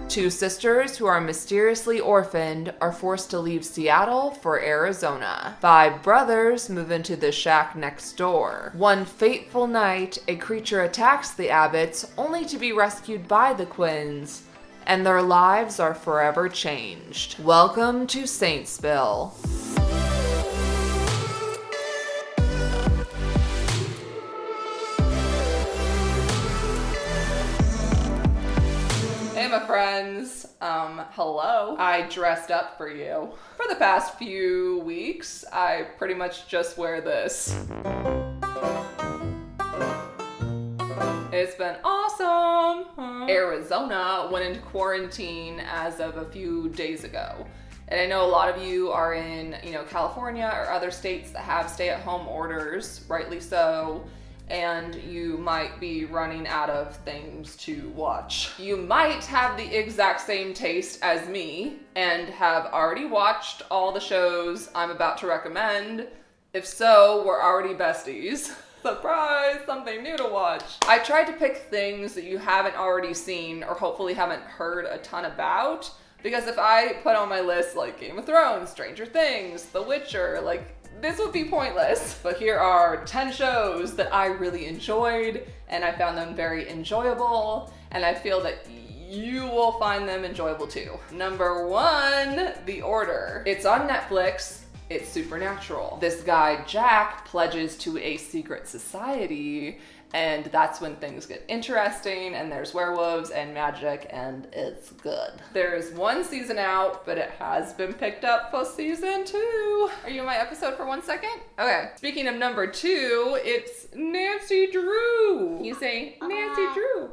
Two sisters who are mysteriously orphaned are forced to leave Seattle for Arizona. Five brothers move into the shack next door. One fateful night, a creature attacks the Abbotts only to be rescued by the Quinns, and their lives are forever changed. Welcome to Saintsville. Hey my friends, hello. I dressed up for you. For the past few weeks, I pretty much just wear this. It's been awesome. Arizona went into quarantine as of a few days ago. And I know a lot of you are in, California or other states that have stay-at-home orders, rightly so. And you might be running out of things to watch. You might have the exact same taste as me and have already watched all the shows I'm about to recommend. If so, we're already besties. Surprise, something new to watch. I tried to pick things that you haven't already seen or hopefully haven't heard a ton about, because if I put on my list like Game of Thrones, Stranger Things, The Witcher, this would be pointless. But here are 10 shows that I really enjoyed, and I found them very enjoyable, and I feel that you will find them enjoyable too. Number 1, The Order. It's on Netflix. It's supernatural. This guy, Jack, pledges to a secret society, and that's when things get interesting, and there's werewolves and magic, and it's good. There's 1 season out, but it has been picked up for season 2. Are you in my episode for 1 second? Okay. Speaking of number 2, it's Nancy Drew. You say, Nancy Drew.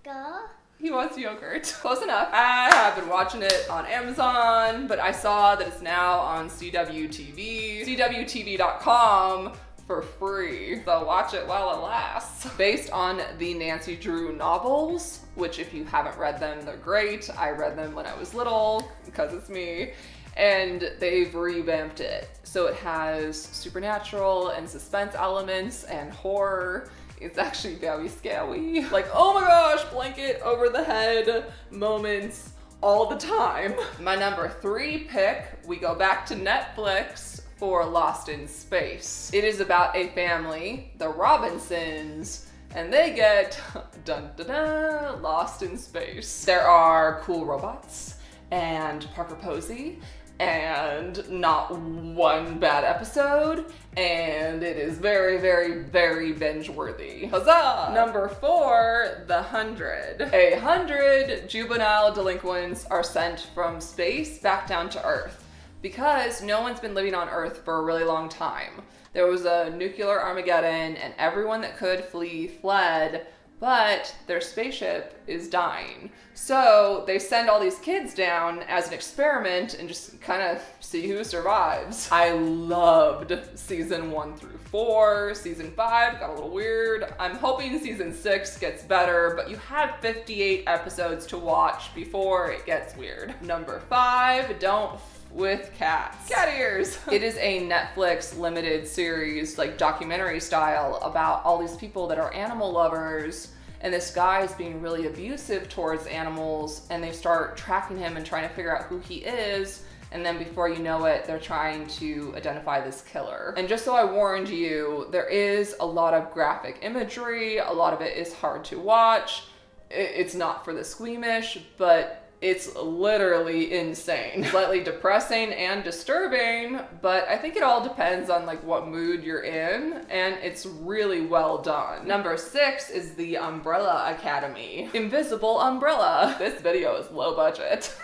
Go. He wants yogurt. Close enough. I have been watching it on Amazon, but I saw that it's now on CW TV, CWTV.com for free. So watch it while it lasts. Based on the Nancy Drew novels, which if you haven't read them, they're great. I read them when I was little, because it's me. And they've revamped it. So it has supernatural and suspense elements and horror. It's actually very scary. Like, oh my gosh, blanket over the head moments all the time. My number 3 pick, we go back to Netflix for Lost in Space. It is about a family, the Robinsons, and they get, dun dun dun, lost in space. There are cool robots and Parker Posey, and not one bad episode, and it is very, very, very binge-worthy. Huzzah! Number 4, The 100. 100 juvenile delinquents are sent from space back down to Earth because no one's been living on Earth for a really long time. There was a nuclear Armageddon, and everyone that could flee fled, but their spaceship is dying. So they send all these kids down as an experiment and just kind of see who survives. I loved season 1 through 4. Season 5 got a little weird. I'm hoping season 6 gets better, but you have 58 episodes to watch before it gets weird. Number 5, Don't F with Cats. Cat ears. It is a Netflix limited series, like documentary style, about all these people that are animal lovers, and this guy is being really abusive towards animals, and they start tracking him and trying to figure out who he is, and then before you know it, they're trying to identify this killer. And just so I warned you, there is a lot of graphic imagery, a lot of it is hard to watch. It's not for the squeamish, but it's literally insane. Slightly depressing and disturbing, but I think it all depends on what mood you're in, and it's really well done. Number 6 is The Umbrella Academy. Invisible Umbrella. This video is low budget.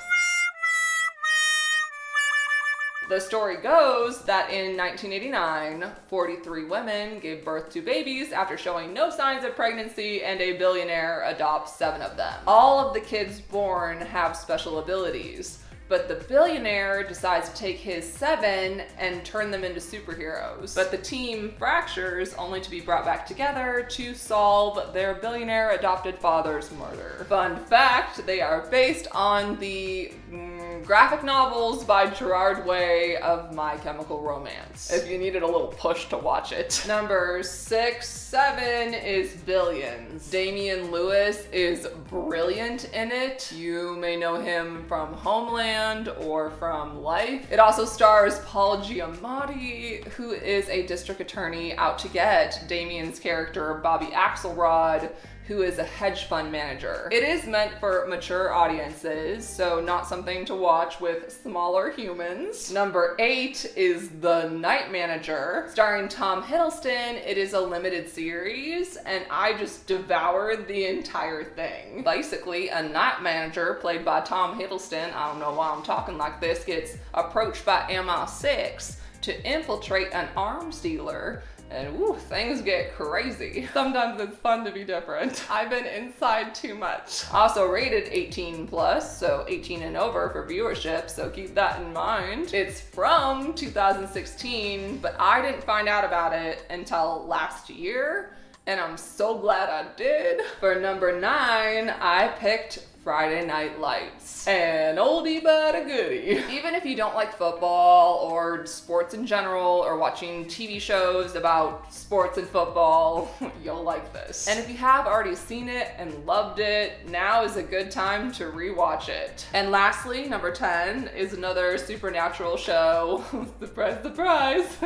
The story goes that in 1989, 43 women gave birth to babies after showing no signs of pregnancy, and a billionaire adopts 7 of them. All of the kids born have special abilities. but the billionaire decides to take his 7 and turn them into superheroes. But the team fractures only to be brought back together to solve their billionaire adopted father's murder. Fun fact, they are based on the graphic novels by Gerard Way of My Chemical Romance, if you needed a little push to watch it. Number 6, 7 is Billions. Damian Lewis is brilliant in it. You may know him from Homeland or from Life. It also stars Paul Giamatti, who is a district attorney out to get Damian's character, Bobby Axelrod, who is a hedge fund manager. It is meant for mature audiences, so not something to watch with smaller humans. Number 8 is The Night Manager, starring Tom Hiddleston. It is a limited series, and I just devoured the entire thing. Basically, a night manager, played by Tom Hiddleston, I don't know why I'm talking like this, gets approached by MI6 to infiltrate an arms dealer. And woo, things get crazy. Sometimes it's fun to be different. I've been inside too much. Also rated 18 plus, so 18 and over for viewership, so keep that in mind. It's from 2016, but I didn't find out about it until last year, and I'm so glad I did. For number 9, I picked Friday Night Lights. An oldie but a goodie. Even if you don't like football or sports in general or watching TV shows about sports and football, you'll like this. And if you have already seen it and loved it, now is a good time to rewatch it. And lastly, number 10 is another supernatural show. Surprise, surprise.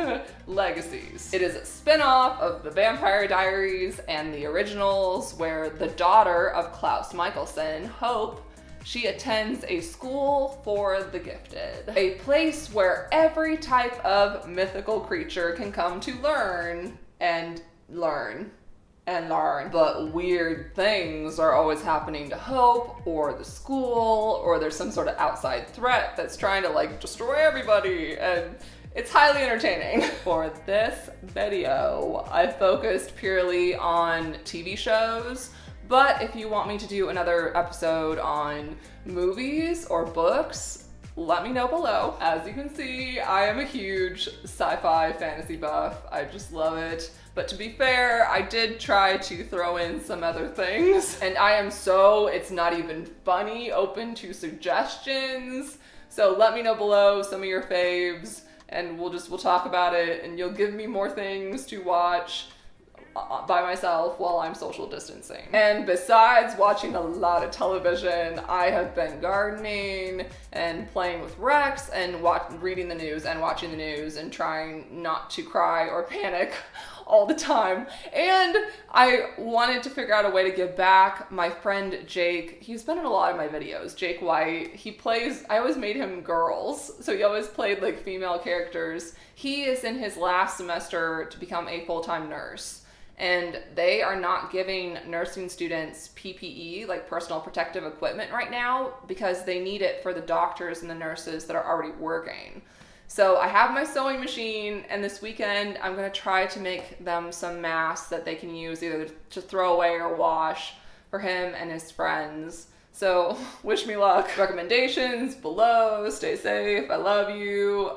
Legacies. It is a spin-off of The Vampire Diaries and the originals, where the daughter of Klaus Michelson, Hope, she attends a school for the gifted, a place where every type of mythical creature can come to learn and learn and learn. But weird things are always happening to Hope or the school, or there's some sort of outside threat that's trying to like destroy everybody, and it's highly entertaining. For this video, I focused purely on TV shows. But if you want me to do another episode on movies or books, let me know below. As you can see, I am a huge sci-fi fantasy buff. I just love it. But to be fair, I did try to throw in some other things, and I am so, it's not even funny, open to suggestions. So let me know below some of your faves, and we'll talk about it, and you'll give me more things to watch by myself while I'm social distancing. And besides watching a lot of television, I have been gardening and playing with Rex and reading the news and watching the news and trying not to cry or panic all the time. And I wanted to figure out a way to give back. My friend Jake, he's been in a lot of my videos. Jake White, I always made him girls, so he always played like female characters. He is in his last semester to become a full-time nurse. And they are not giving nursing students PPE, like personal protective equipment right now, because they need it for the doctors and the nurses that are already working. So I have my sewing machine, and this weekend I'm gonna try to make them some masks that they can use either to throw away or wash for him and his friends. So wish me luck. Recommendations below. Stay safe. I love you.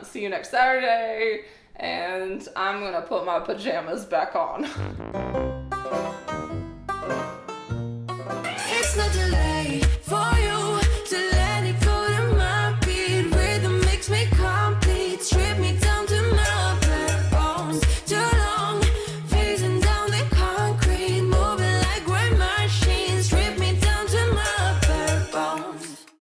See you next Saturday. And I'm gonna put my pajamas back on.